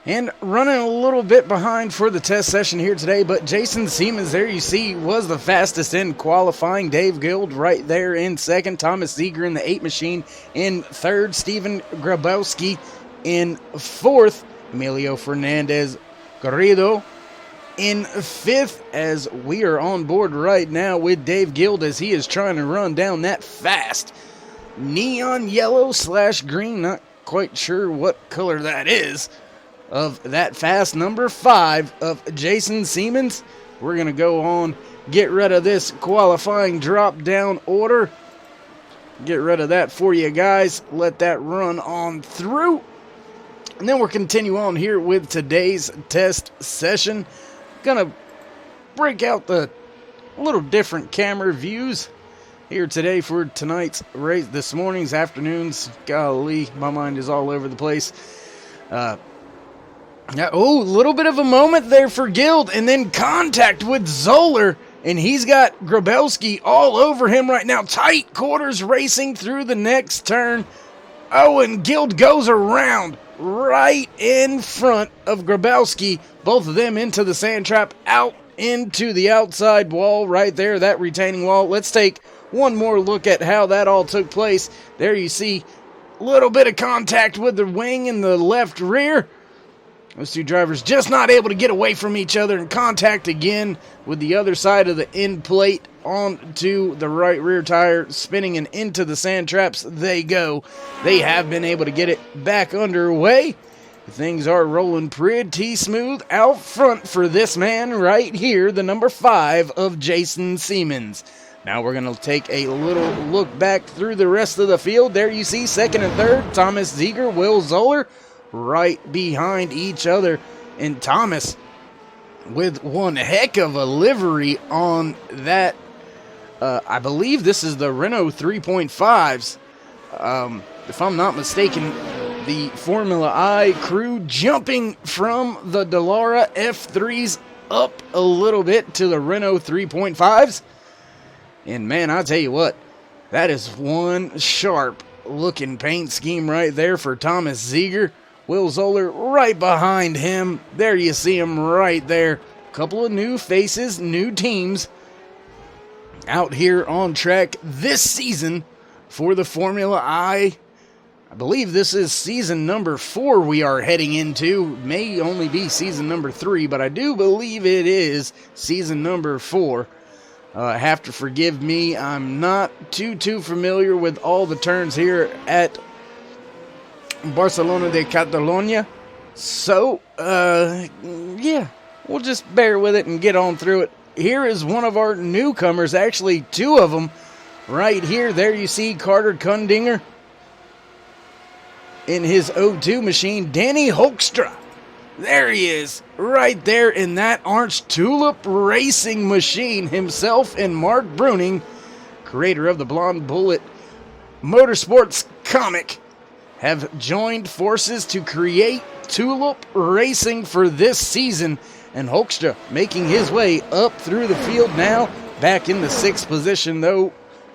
And running a little bit behind for the test session here today, but Jason Siemens, there you see, was the fastest in qualifying. Dave Guild right there in second. Thomas Ziegler in the 8 machine in third. Steven Grabowski in fourth. Emilio Fernandez Garrido in fifth, as we are on board right now with Dave Guild as he is trying to run down that fast neon yellow / green, not quite sure what color that is, of that fast number 5 of Jason Siemens. We're going to go on, get rid of this qualifying drop-down order. Get rid of that for you guys. Let that run on through. And then we'll continue on here with today's test session. Going to break out the little different camera views here today for tonight's race. This morning's, afternoons, golly, my mind is all over the place. Little bit of a moment there for Guild, and then contact with Zoller, and he's got Grabowski all over him right now. Tight quarters racing through the next turn. Oh, and Guild goes around right in front of Grabowski. Both of them into the sand trap, out into the outside wall right there, that retaining wall. Let's take one more look at how that all took place. There you see a little bit of contact with the wing in the left rear. Those two drivers just not able to get away from each other, and contact again with the other side of the end plate onto the right rear tire, spinning and into the sand traps they go. They have been able to get it back underway. Things are rolling pretty smooth out front for this man right here, the number 5 of Jason Siemens. Now we're going to take a little look back through the rest of the field. There you see second and third, Thomas Ziegler, Will Zoller, right behind each other. And Thomas with one heck of a livery on that. I believe this is the Renault 3.5s. If I'm not mistaken, the Formula I crew jumping from the Dallara F3s up a little bit to the Renault 3.5s. And man, I tell you what, that is one sharp looking paint scheme right there for Thomas Ziegler. Will Zoller right behind him. There you see him right there. Couple of new faces, new teams out here on track this season for the Formula I. I believe this is season number 4 we are heading into. May only be season number 3, but I do believe it is season number 4. Have to forgive me. I'm not too familiar with all the turns here at Barcelona de Catalunya. So, yeah, we'll just bear with it and get on through it. Here is one of our newcomers, actually 2 of them right here. There you see Carter Kundinger in his O2 machine. Danny Hoekstra, there he is, right there in that orange Tulip racing machine. Himself and Mark Bruning, creator of the Blonde Bullet Motorsports comic, have joined forces to create Tulip Racing for this season. And Hoekstra making his way up through the field now. Back in the 6th position, though,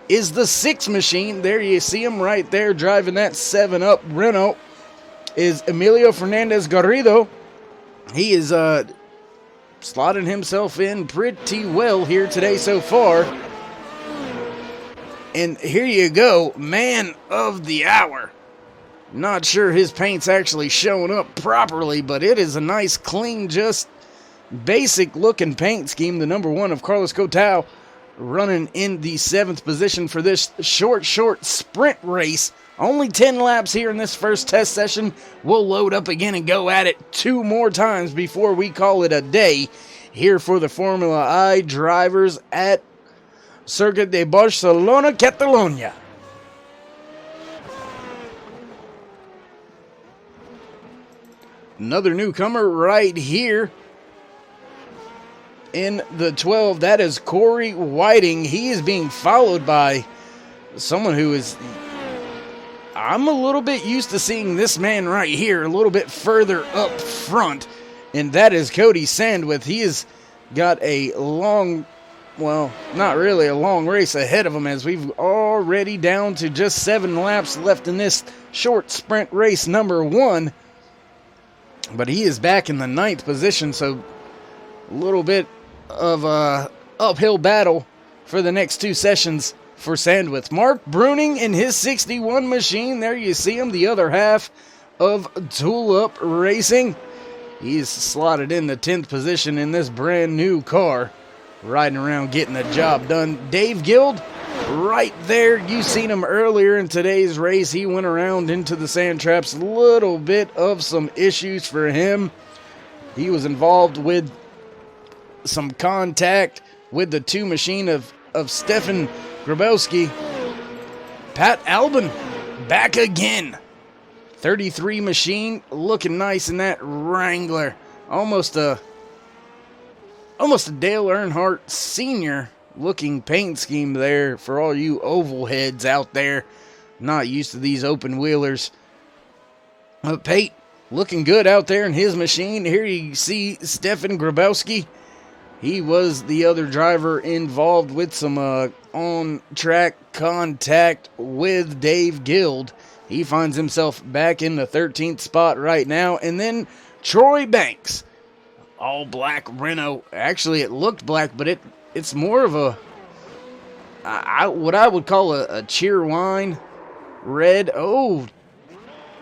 is the 6 machine. There you see him right there driving that 7-Up Renault is Emilio Fernandez Garrido. He is slotting himself in pretty well here today so far. And here you go, man of the hour. Not sure his paint's actually showing up properly, but it is a nice, clean, just basic looking paint scheme. The number 1 of Carlos Cotau running in the 7th position for this short sprint race. Only 10 laps here in this first test session. We'll load up again and go at it 2 more times before we call it a day here for the Formula I drivers at Circuit de Barcelona, Catalunya. Another newcomer right here in the 12. That is Corey Whiting. He is being followed by someone who is... I'm a little bit used to seeing this man right here a little bit further up front, and that is Cody Sandwith. He has got a long, well, not really a long race ahead of him, as we've already down to just 7 laps left in this short sprint race number 1. But he is back in the 9th position, so a little bit of a uphill battle for the next 2 sessions for Sandwith. Mark Bruning in his 61 machine. There you see him, the other half of Tool Up Racing. He's slotted in the 10th position in this brand new car, riding around getting the job done. Dave Guild, right there. You seen him earlier in today's race. He went around into the sand traps. A little bit of some issues for him. He was involved with some contact with the 2 machine of Stefan Grabowski. Pat Albin back again. 33 machine, looking nice in that Wrangler. Almost a Dale Earnhardt Sr. looking paint scheme there for all you oval heads out there not used to these open wheelers. Pate looking good out there in his machine. Here you see Stefan Grabowski. He was the other driver involved with some on-track contact with Dave Guild. He finds himself back in the 13th spot right now. And then Troy Banks, all black Renault. Actually, it looked black, but it's more of what I would call a cheer wine red. Oh,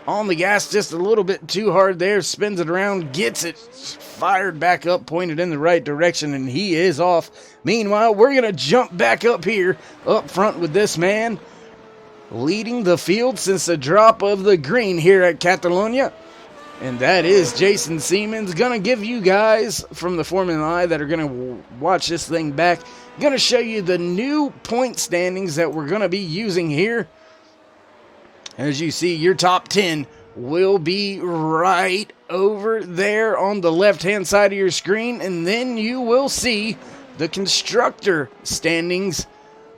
on the gas just a little bit too hard there. Spins it around, gets it fired back up, pointed in the right direction, and he is off. Meanwhile, we're going to jump back up here, up front with this man leading the field since the drop of the green here at Catalonia. And that is Jason Siemens. Gonna give you guys from the Formula I that are gonna watch this thing back, gonna show you the new point standings that we're gonna be using here. As you see, your top 10 will be right over there on the left-hand side of your screen, and then you will see the constructor standings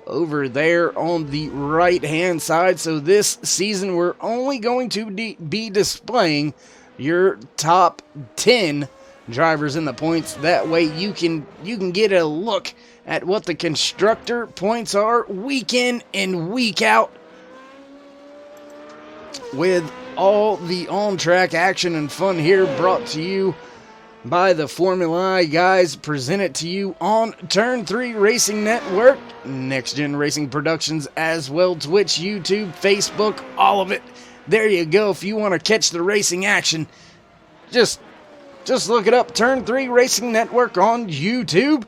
over there on the right-hand side. So this season, we're only going to be displaying your top 10 drivers in the points. That way you can get a look at what the constructor points are week in and week out, with all the on-track action and fun here brought to you by the Formula I guys, presented to you on Turn 3 Racing Network, Next Gen Racing Productions as well, Twitch, YouTube, Facebook, all of it. There you go. If you want to catch the racing action, just look it up, Turn 3 Racing Network on YouTube.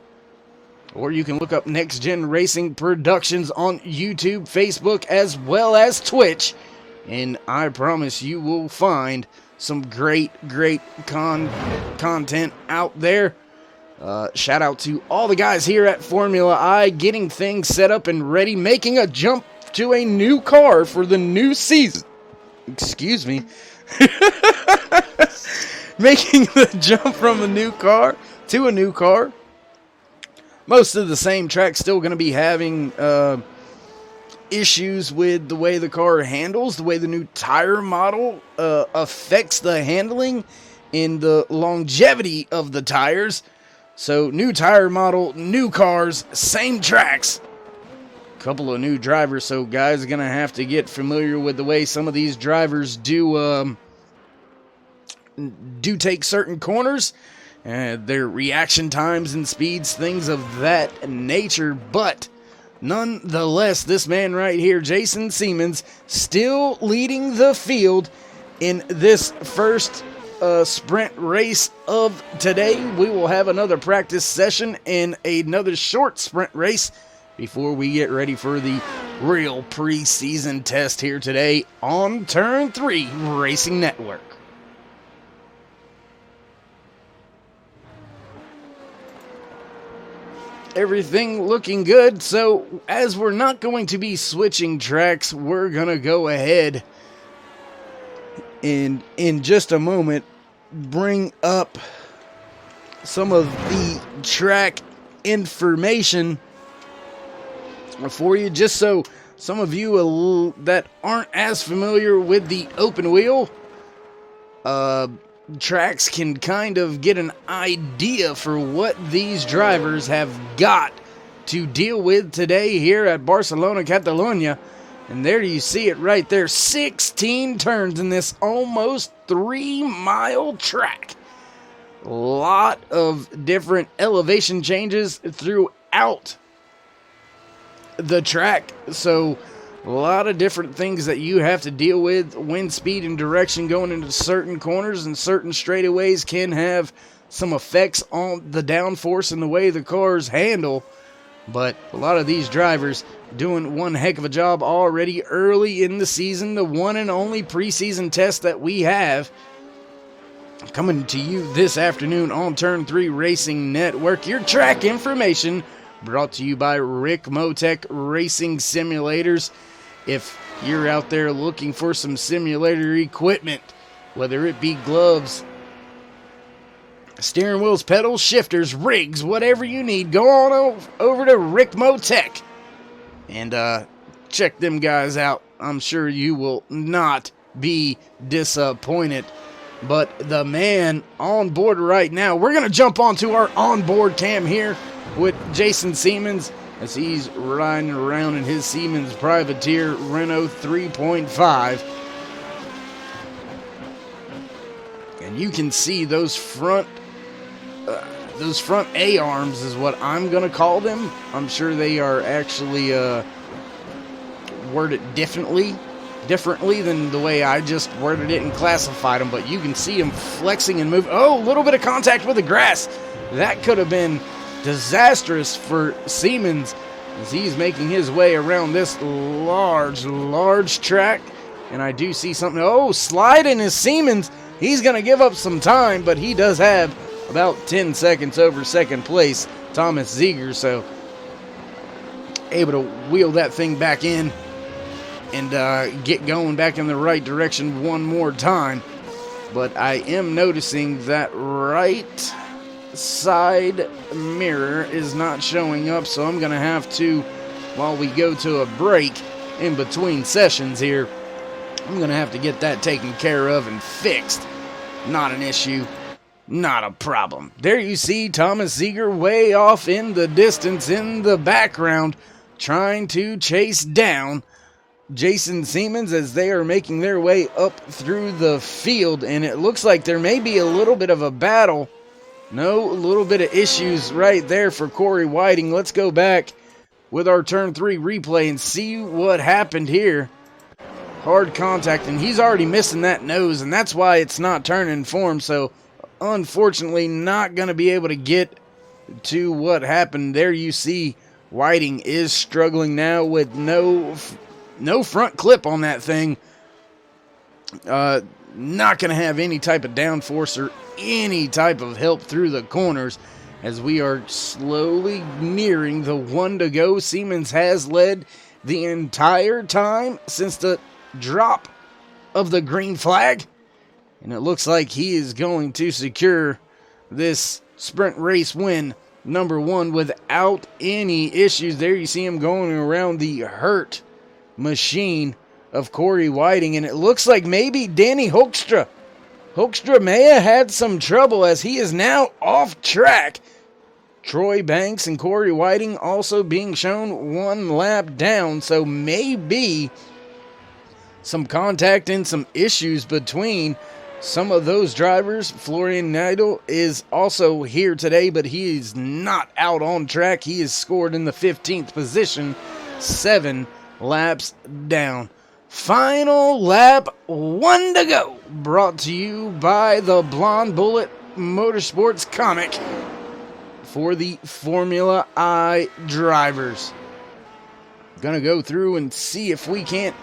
Or you can look up Next Gen Racing Productions on YouTube, Facebook, as well as Twitch. And I promise you will find some great content out there. Shout out to all the guys here at Formula I, getting things set up and ready, making a jump to a new car for the new season. Excuse me. Making the jump from a new car to a new car. Most of the same track, still going to be having issues with the way the car handles, the way the new tire model affects the handling and the longevity of the tires. So new tire model, new cars, same tracks, couple of new drivers. So guys are going to have to get familiar with the way some of these drivers do take certain corners, their reaction times and speeds, things of that nature. But nonetheless, this man right here, Jason Siemens, still leading the field in this first sprint race of today. We will have another practice session and another short sprint race before we get ready for the real preseason test here today on Turn 3 Racing Network. Everything looking good. So as we're not going to be switching tracks, we're gonna go ahead and in just a moment bring up some of the track information for you, just so some of you that aren't as familiar with the open wheel tracks can kind of get an idea for what these drivers have got to deal with today here at Barcelona, Catalonia. And there you see it right there. 16 turns in this almost 3-mile track. A lot of different elevation changes throughout the track. So a lot of different things that you have to deal with. Wind speed and direction going into certain corners and certain straightaways can have some effects on the downforce and the way the cars handle. But a lot of these drivers doing one heck of a job already early in the season. The one and only preseason test that we have coming to you this afternoon on Turn 3 Racing Network. Your track information brought to you by Rick Motec Racing Simulators. If you're out there looking for some simulator equipment, whether it be gloves, steering wheels, pedals, shifters, rigs, whatever you need, go on over to Rick Motec and check them guys out. I'm sure you will not be disappointed. But the man on board right now, we're going to jump onto our onboard cam here with Jason Siemens as he's riding around in his Siemens Privateer Renault 3.5. And you can see those front A-arms is what I'm going to call them. I'm sure they are actually worded differently than the way I just worded it and classified them. But you can see them flexing and moving. Oh, a little bit of contact with the grass. That could have been disastrous for Siemens as he's making his way around this large track. And I do see something. Oh, sliding is Siemens. He's going to give up some time, but he does have about 10 seconds over second place, Thomas Ziegler. So able to wheel that thing back in and get going back in the right direction one more time. But I am noticing that right side mirror is not showing up, so I'm going to have to, while we go to a break in between sessions here, I'm going to have to get that taken care of and fixed. Not an issue, not a problem. There you see Thomas Ziegler way off in the distance in the background, trying to chase down Jason Siemens as they are making their way up through the field. And it looks like there may be a little bit of a battle. No, a little bit of issues right there for Corey Whiting. Let's go back with our Turn 3 replay and see what happened here. Hard contact, and he's already missing that nose, and that's why it's not turning for him. So, unfortunately, not going to be able to get to what happened. There you see Whiting is struggling now with no front clip on that thing. Not going to have any type of downforce or any type of help through the corners as we are slowly nearing the 1 to go. Siemens has led the entire time since the drop of the green flag, and it looks like he is going to secure this sprint race win number 1 without any issues. There you see him going around the hurt machine of Corey Whiting, and it looks like maybe Danny Hoekstra may have had some trouble as he is now off track. Troy Banks and Corey Whiting also being shown 1 lap down, so maybe some contact and some issues between some of those drivers. Florian Neidl is also here today, but he is not out on track. He is scored in the 15th position, 7 laps down. Final lap, 1 to go. Brought to you by the Blonde Bullet Motorsports comic for the Formula I drivers. Gonna go through and see if we can't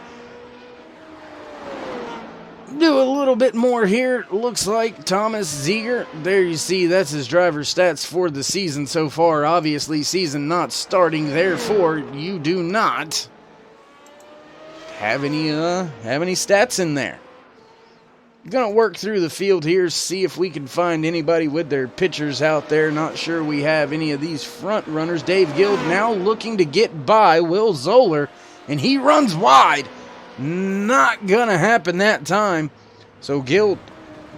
do a little bit more here. Looks like Thomas Ziegler, there you see that's his driver stats for the season so far. Obviously season not starting, therefore you do not have any stats in there. Gonna work through the field here, see if we can find anybody with their pictures out there. Not sure we have any of these front runners. Dave Guild now looking to get by Will Zoller, and he runs wide. Not gonna happen that time. So Guild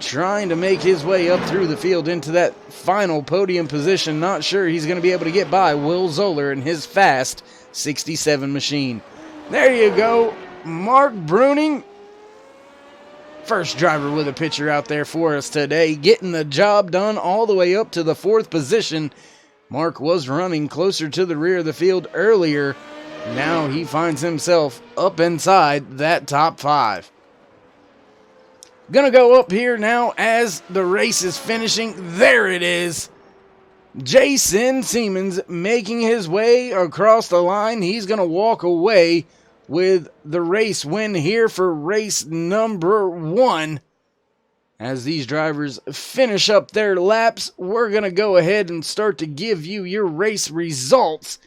trying to make his way up through the field into that final podium position. Not sure he's gonna be able to get by Will Zoller in his fast 67 machine. There you go. Mark Bruning. First driver with a picture out there for us today, getting the job done all the way up to the 4th position. Mark was running closer to the rear of the field earlier. Now he finds himself up inside that top 5. Gonna go up here now as the race is finishing. There it is. Jason Siemens making his way across the line. He's gonna walk away with the race win here for race number 1. As these drivers finish up their laps, we're going to go ahead and start to give you your race results.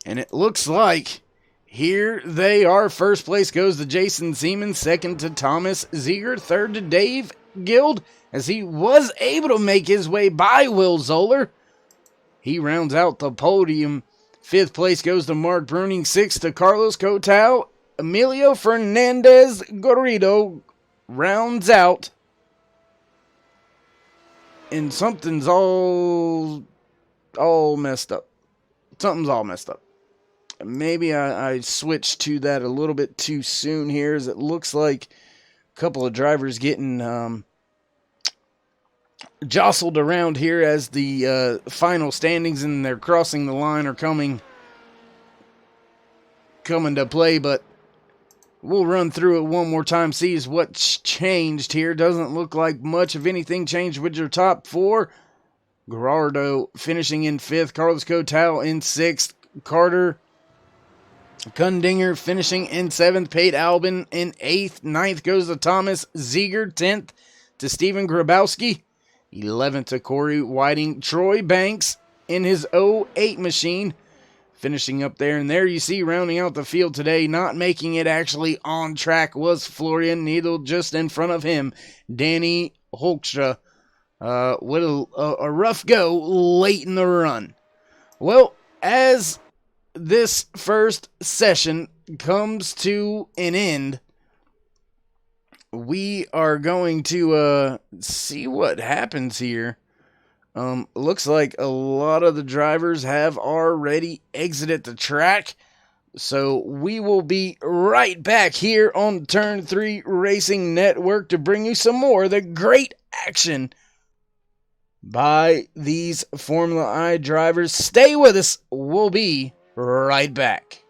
And it looks like here they are. First place goes to Jason Siemens, second to Thomas Ziegert, third to Dave Guild, as he was able to make his way by Will Zoller. He rounds out the podium. 5th place goes to Mark Bruning. 6th to Carlos Cotau. Emilio Fernandez Garrido rounds out. And something's all messed up. Something's all messed up. Maybe I switched to that a little bit too soon here, as it looks like a couple of drivers getting jostled around here as the final standings and they're crossing the line are coming to play, but we'll run through it one more time, see what's changed here. Doesn't look like much of anything changed with your top 4. Gerardo finishing in 5th, Carlos Cotau in 6th, Carter Kundinger finishing in 7th, Pate Albin in 8th, 9th goes to Thomas Ziegert, 10th to Stephen Grabowski, 11th to Corey Whiting. Troy Banks in his 08 machine finishing up there. And there you see, rounding out the field today, not making it actually on track, was Florian Needle. Just in front of him, Danny Hoekstra with a rough go late in the run. Well, as this first session comes to an end, we are going to see what happens here. Looks like a lot of the drivers have already exited the track. So we will be right back here on Turn 3 Racing Network to bring you some more of the great action by these Formula I drivers. Stay with us. We'll be right back.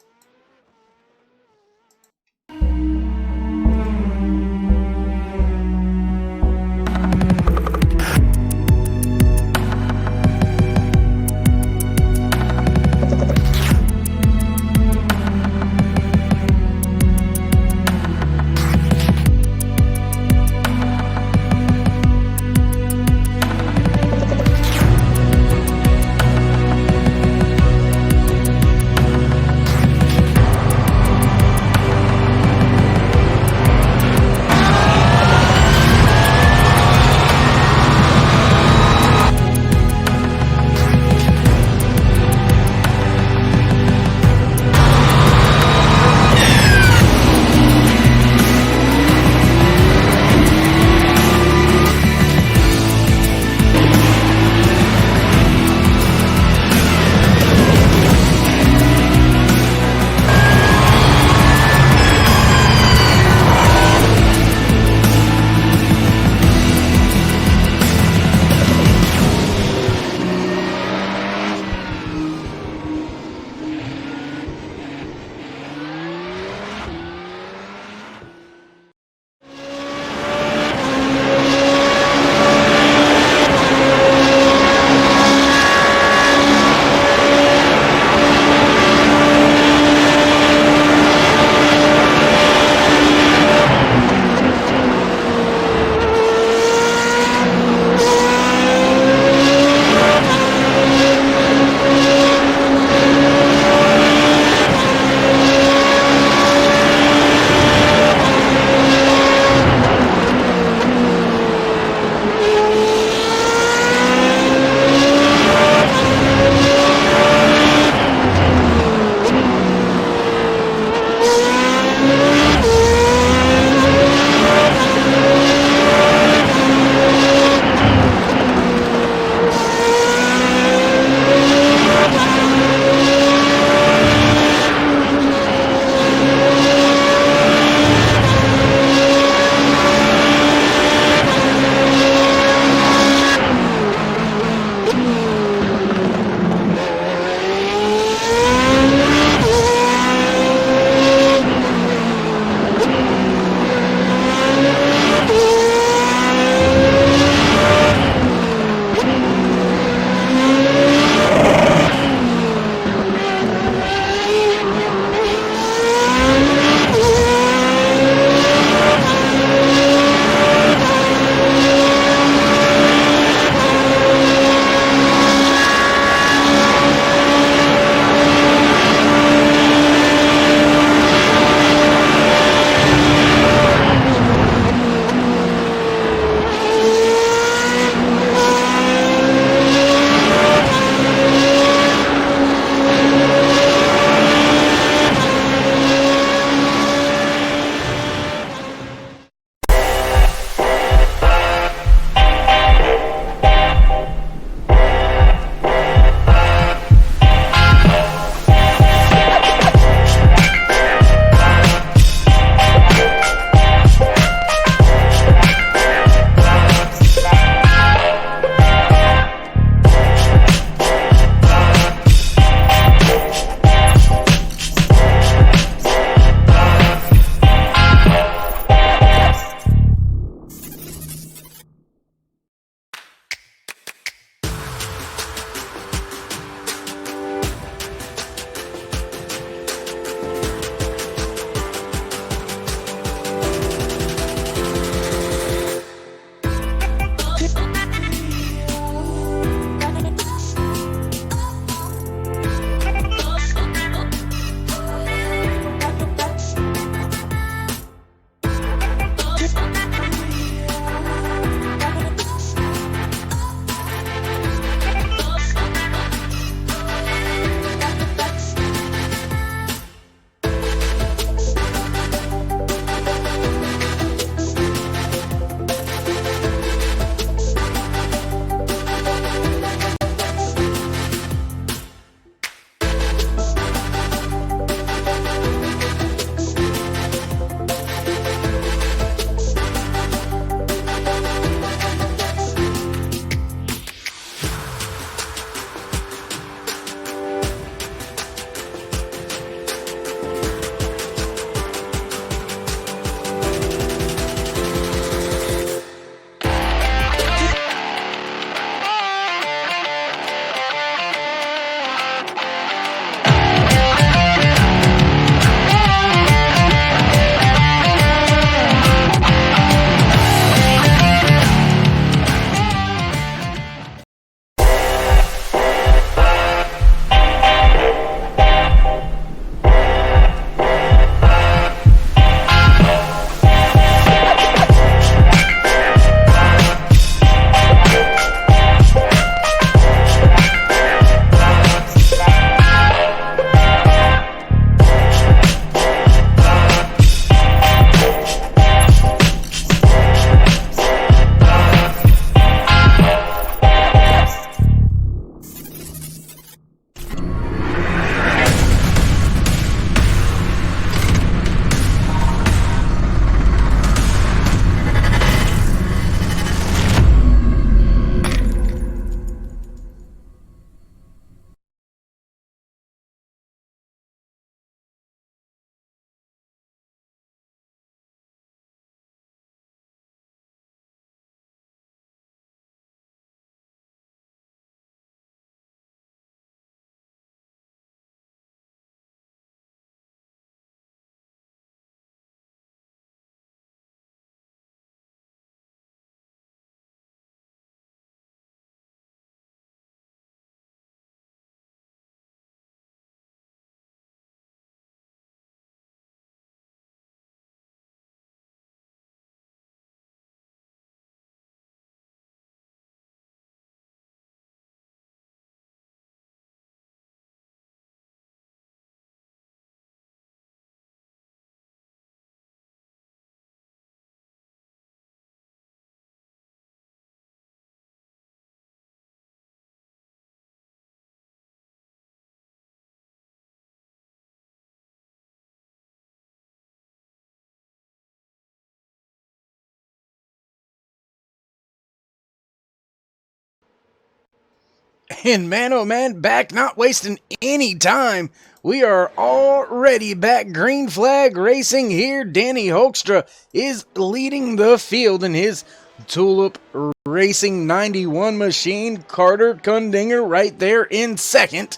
And man, oh man, back, not wasting any time. We are already back. Green flag racing here. Danny Hoekstra is leading the field in his Tulip Racing 91 machine. Carter Kundinger right there in second.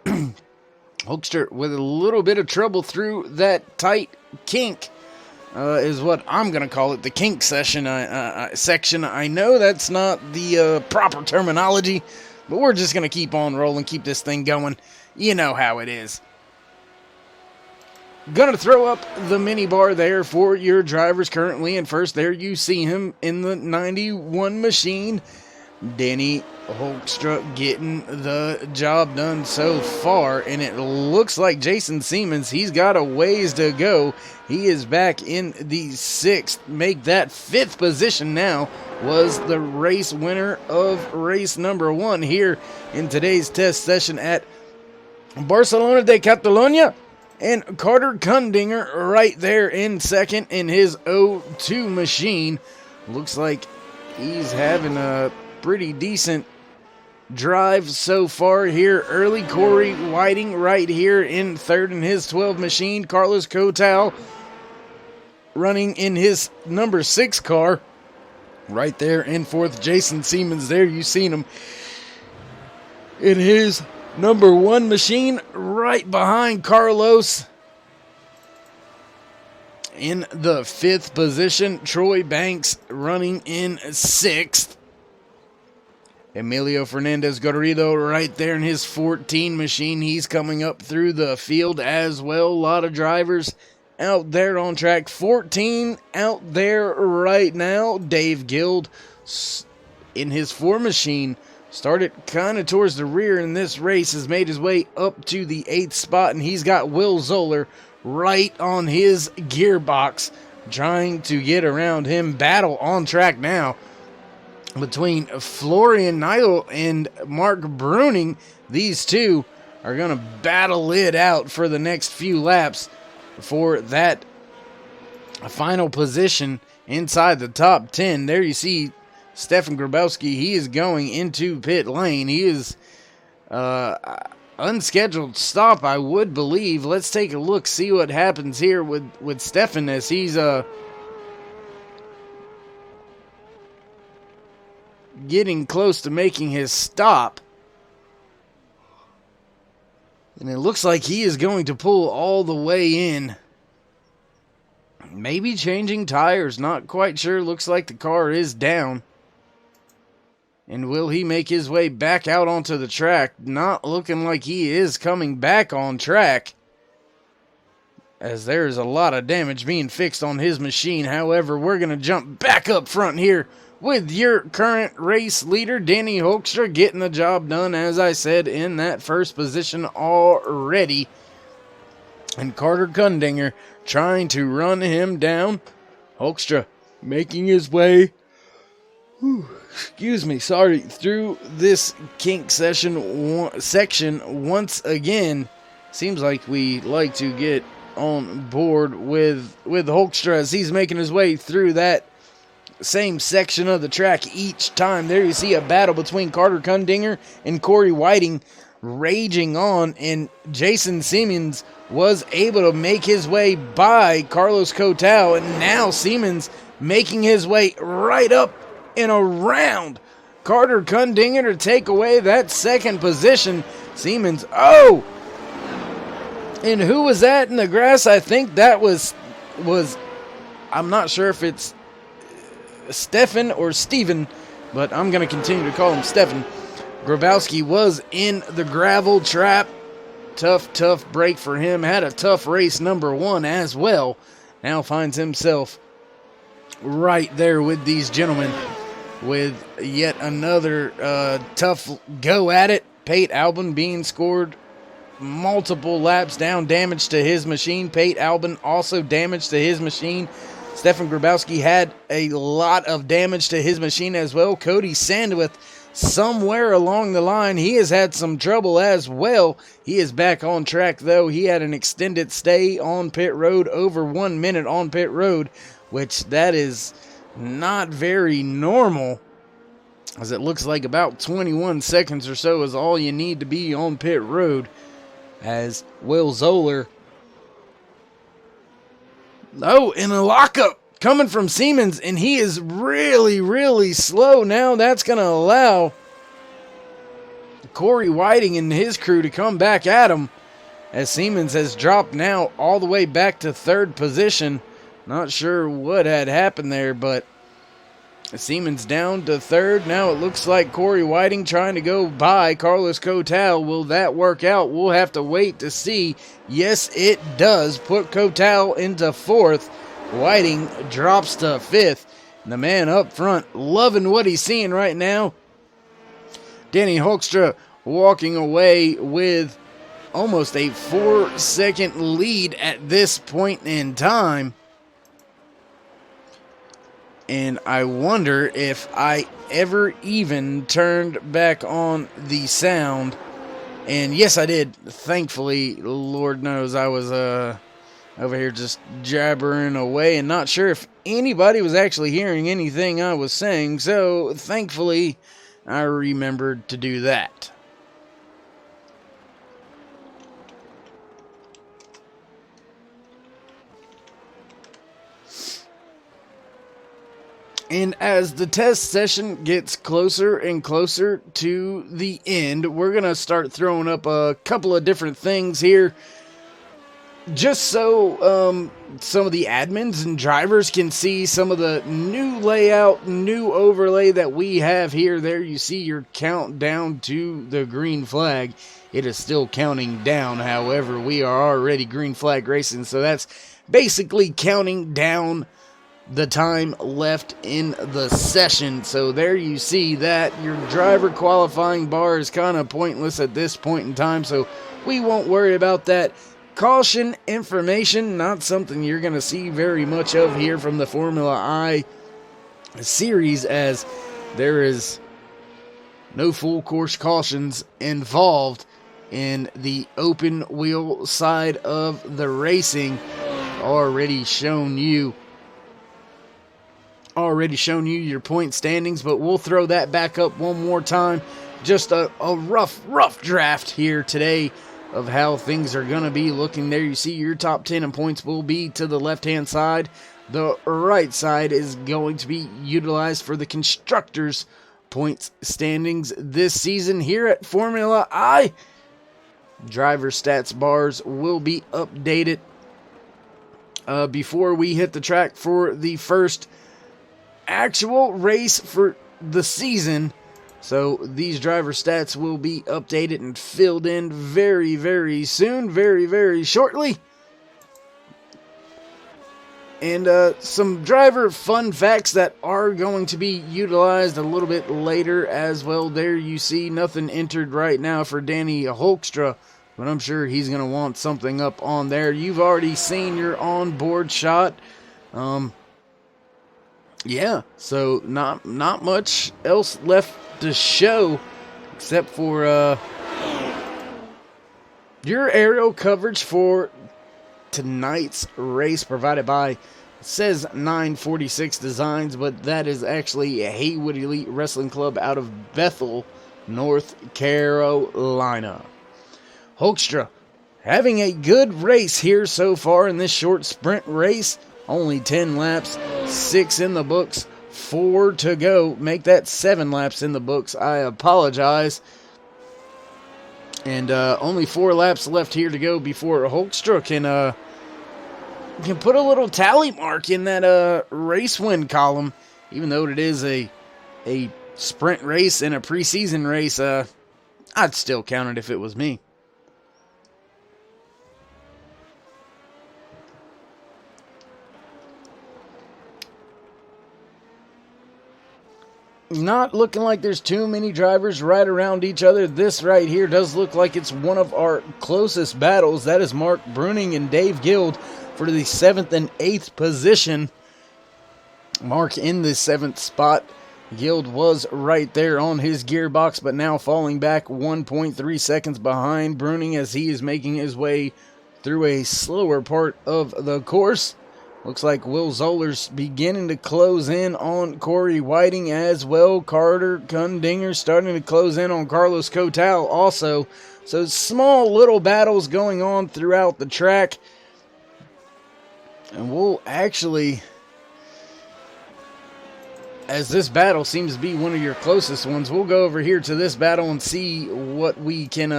Hoekstra with a little bit of trouble through that tight kink. Is what I'm going to call it, the kink section. Section. I know that's not the proper terminology, but we're just going to keep on rolling, keep this thing going. You know how it is. Gonna throw up the mini bar there for your drivers currently in first. There you see him in the 91 machine. Danny Hoekstra getting the job done so far, and it looks like Jason Siemens, he's got a ways to go. He is back in the sixth. Make that fifth position now. Was the race winner of race number 1 here in today's test session at Barcelona de Catalunya. And Carter Kundinger right there in second in his 02 machine. Looks like he's having a pretty decent drive so far here early. Corey Whiting right here in third in his 12 machine. Carlos Cotal running in his number 6 car right there in fourth. Jason Siemens, there you seen him in his number 1 machine right behind Carlos. In the 5th position, Troy Banks running in 6th. Emilio Fernandez Garrido right there in his 14 machine. He's coming up through the field as well. A lot of drivers out there on track. 14 out there right now. Dave Guild in his 4 machine started kind of towards the rear in this race, has made his way up to the 8th spot, and he's got Will Zoller right on his gearbox trying to get around him. Battle on track now between Florian Neidl and Mark Bruning. These two are going to battle it out for the next few laps for that final position inside the top 10. There you see Stefan Grabowski. He is going into pit lane. He is unscheduled stop, I would believe. Let's take a look, see what happens here with Stefan as he's getting close to making his stop. And it looks like he is going to pull all the way in. Maybe changing tires, not quite sure. Looks like the car is down. And will he make his way back out onto the track? Not looking like he is coming back on track, as there is a lot of damage being fixed on his machine. However, we're going to jump back up front here with your current race leader, Danny Hoekstra, getting the job done, as I said, in that first position already. And Carter Kundinger trying to run him down. Hoekstra making his way through this kink section once again. Seems like we like to get on board with Hoekstra as he's making his way through that same section of the track each time. There you see a battle between Carter Kundinger and Corey Whiting raging on, and Jason Siemens was able to make his way by Carlos Cotal, and now Siemens making his way right up and around Carter Kundinger to take away that second position. Siemens, and who was that in the grass? I think that was I'm not sure if it's Stefan or Steven, but I'm going to continue to call him Stefan. Grabowski was in the gravel trap. Tough break for him. Had a tough race number 1 as well. Now finds himself right there with these gentlemen with yet another tough go at it. Pate Albin being scored multiple laps down. Damage to his machine. Pate Albin also damage to his machine. Stefan Grabowski had a lot of damage to his machine as well. Cody Sandwith, somewhere along the line, he has had some trouble as well. He is back on track, though. He had an extended stay on pit road, over 1 minute on pit road, which that is not very normal as it looks like about 21 seconds or so is all you need to be on pit road, as Will Zoller. Oh, and a lockup coming from Siemens, and he is really, really slow now. That's going to allow Corey Whiting and his crew to come back at him, as Siemens has dropped now all the way back to third position. Not sure what had happened there, but Siemens down to third. Now it looks like Corey Whiting trying to go by Carlos Cotal. Will that work out? We'll have to wait to see. Yes, it does. Put Cotal into fourth. Whiting drops to fifth. And the man up front loving what he's seeing right now. Danny Hoekstra walking away with almost a 4-second lead at this point in time. And I wonder if I ever even turned back on the sound. And yes, I did. Thankfully, Lord knows I was over here just jabbering away and not sure if anybody was actually hearing anything I was saying. So thankfully, I remembered to do that. And as the test session gets closer and closer to the end, we're going to start throwing up a couple of different things here, just so some of the admins and drivers can see some of the new layout, new overlay that we have here. There you see your countdown to the green flag. It is still counting down, however, we are already green flag racing, so that's basically counting down the time left in the session. So there you see that your driver qualifying bar is kind of pointless at this point in time, so we won't worry about that. Caution information, not something you're going to see very much of here from the Formula I series, as there is no full course cautions involved in the open wheel side of the racing. Already shown you your point standings, but we'll throw that back up one more time. Just a rough draft here today of how things are going to be looking. There you see your top 10 and points will be to the left-hand side. The right side is going to be utilized for the constructors' points standings this season here at Formula I. Driver stats bars will be updated before we hit the track for the first actual race for the season. So these driver stats will be updated and filled in very, very soon, very, very shortly. And some driver fun facts that are going to be utilized a little bit later as well. There you see nothing entered right now for Danny Hoekstra, but I'm sure he's going to want something up on there. You've already seen your onboard shot. Yeah, so not much else left to show except for your aerial coverage for tonight's race provided by, it says 946 Designs, but that is actually Haywood Elite Wrestling Club out of Bethel, North Carolina. Hoekstra having a good race here so far in this short sprint race. Only 10 laps, 6 in the books, 4 to go. Make that 7 laps in the books. I apologize. And only 4 laps left here to go before Hoekstra can put a little tally mark in that race win column. Even though it is a sprint race and a preseason race, I'd still count it if it was me. Not looking like there's too many drivers right around each other. This right here does look like it's one of our closest battles. That is Mark Bruning and Dave Guild for the 7th and 8th position. Mark in the 7th spot. Guild was right there on his gearbox, but now falling back 1.3 seconds behind Bruning as he is making his way through a slower part of the course. Looks like Will Zoller's beginning to close in on Corey Whiting as well. Carter Kundinger starting to close in on Carlos Cotal also. So small little battles going on throughout the track. And we'll actually, as this battle seems to be one of your closest ones, we'll go over here to this battle and see what we can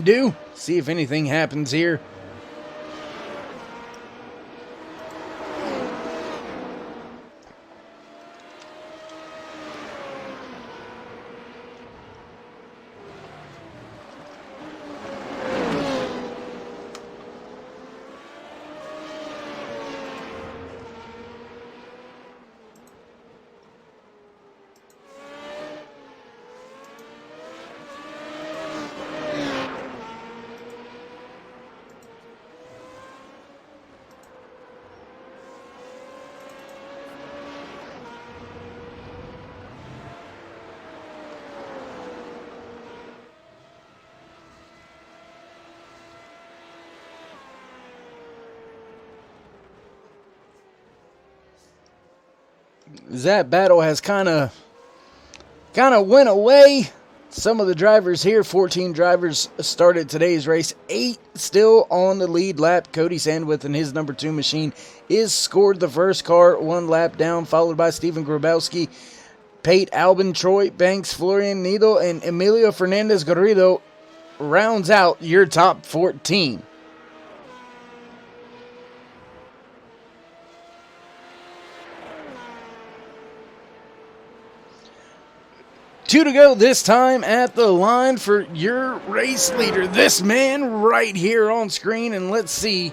do. See if anything happens here. That battle has kind of went away. Some of the drivers here, 14 drivers started today's race. 8 still on the lead lap. Cody Sandwith and his number 2 machine is scored the first car, 1 lap down, followed by Stephen Grabowski, Pate Albin, Troy Banks, Florian Needle, and Emilio Fernandez Garrido rounds out your top 14. Two to go this time at the line for your race leader. This man right here on screen. And let's see.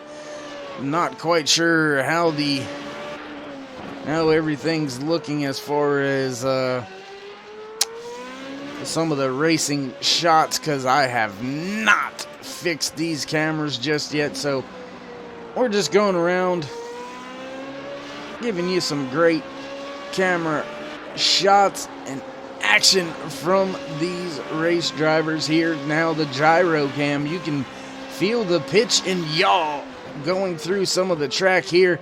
Not quite sure how everything's looking as far as some of the racing shots, because I have not fixed these cameras just yet. So we're just going around giving you some great camera shots and action from these race drivers here. Now the gyro cam, you can feel the pitch and yaw going through some of the track here.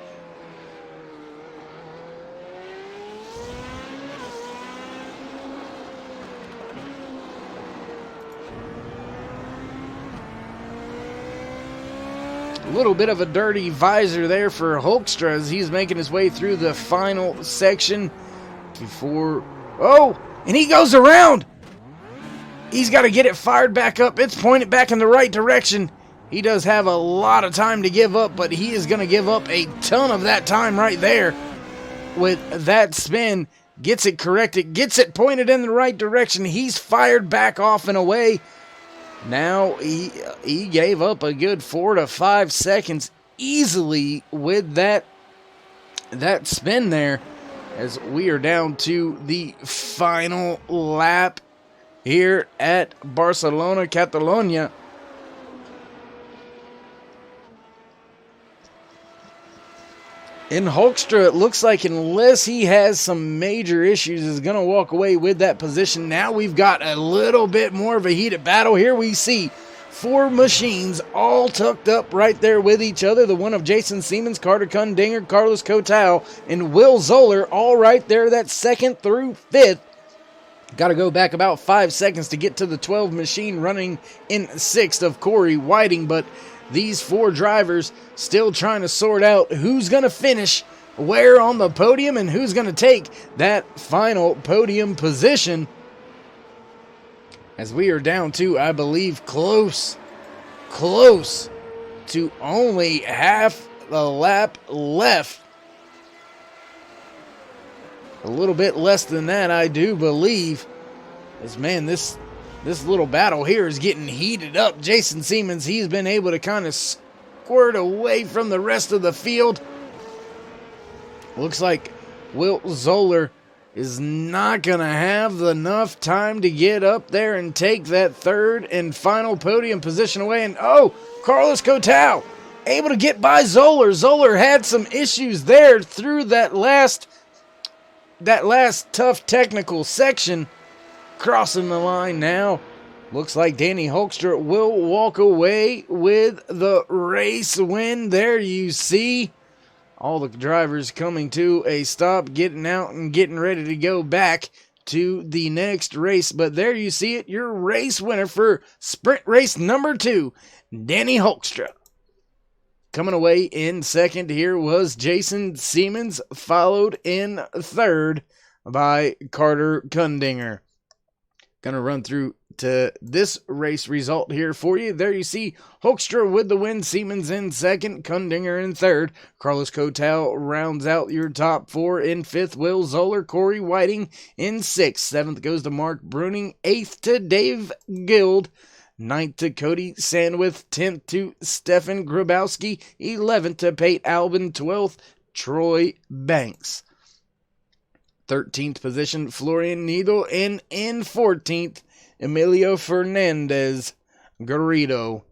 A little bit of a dirty visor there for Hulkstra as he's making his way through the final section before, and he goes around. He's got to get it fired back up. It's pointed back in the right direction. He does have a lot of time to give up, but he is going to give up a ton of that time right there with that spin. Gets it corrected, gets it pointed in the right direction. He's fired back off and away. Now he gave up a good 4 to 5 seconds easily with that spin there, as we are down to the final lap here at Barcelona, Catalonia. And Hulkstra, it looks like, unless he has some major issues, is going to walk away with that position. Now we've got a little bit more of a heated battle. Here we see 4 machines all tucked up right there with each other. The one of Jason Siemens, Carter Kundinger, Carlos Cotal, and Will Zoller all right there. That's 2nd through 5th. Got to go back about 5 seconds to get to the 12 machine running in 6th of Corey Whiting. But these 4 drivers still trying to sort out who's going to finish where on the podium and who's going to take that final podium position, as we are down to, I believe, close to only half the lap left. A little bit less than that, I do believe. As, man, this little battle here is getting heated up. Jason Siemens, he's been able to kind of squirt away from the rest of the field. Looks like Will Zoller is not going to have enough time to get up there and take that 3rd and final podium position away. And, Carlos Cotal able to get by Zoller. Zoller had some issues there through that last tough technical section. Crossing the line now. Looks like Danny Hulkstra will walk away with the race win. There you see All the drivers coming to a stop, getting out and getting ready to go back to the next race. But there you see it, your race winner for sprint race number 2, Danny Hulkstra. Coming away in second here was Jason Siemens, followed in third by Carter Kundinger. Gonna run through to this race result here for you. There you see Hulkstra with the win, Siemens in second, Kundinger in third. Carlos Cotal rounds out your top 4 in 5th. Will Zoller, Corey Whiting in 6th. 7th goes to Mark Bruning. 8th to Dave Guild. 9th to Cody Sandwith. 10th to Stefan Grabowski. 11th to Pate Albin. 12th, Troy Banks. 13th position, Florian Needle, and in 14th, Emilio Fernandez Garrido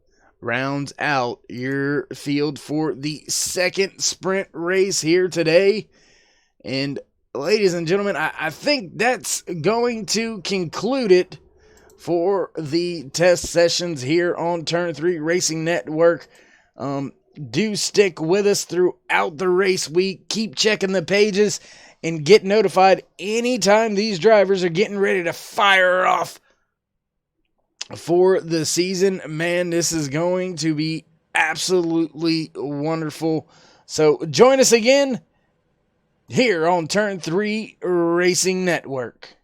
rounds out your field for the second sprint race here today. And ladies and gentlemen, I think that's going to conclude it for the test sessions here on Turn 3 Racing Network. Do stick with us throughout the race week. Keep checking the pages and get notified anytime these drivers are getting ready to fire off for the season. Man, this is going to be absolutely wonderful. So join us again here on Turn 3 Racing Network.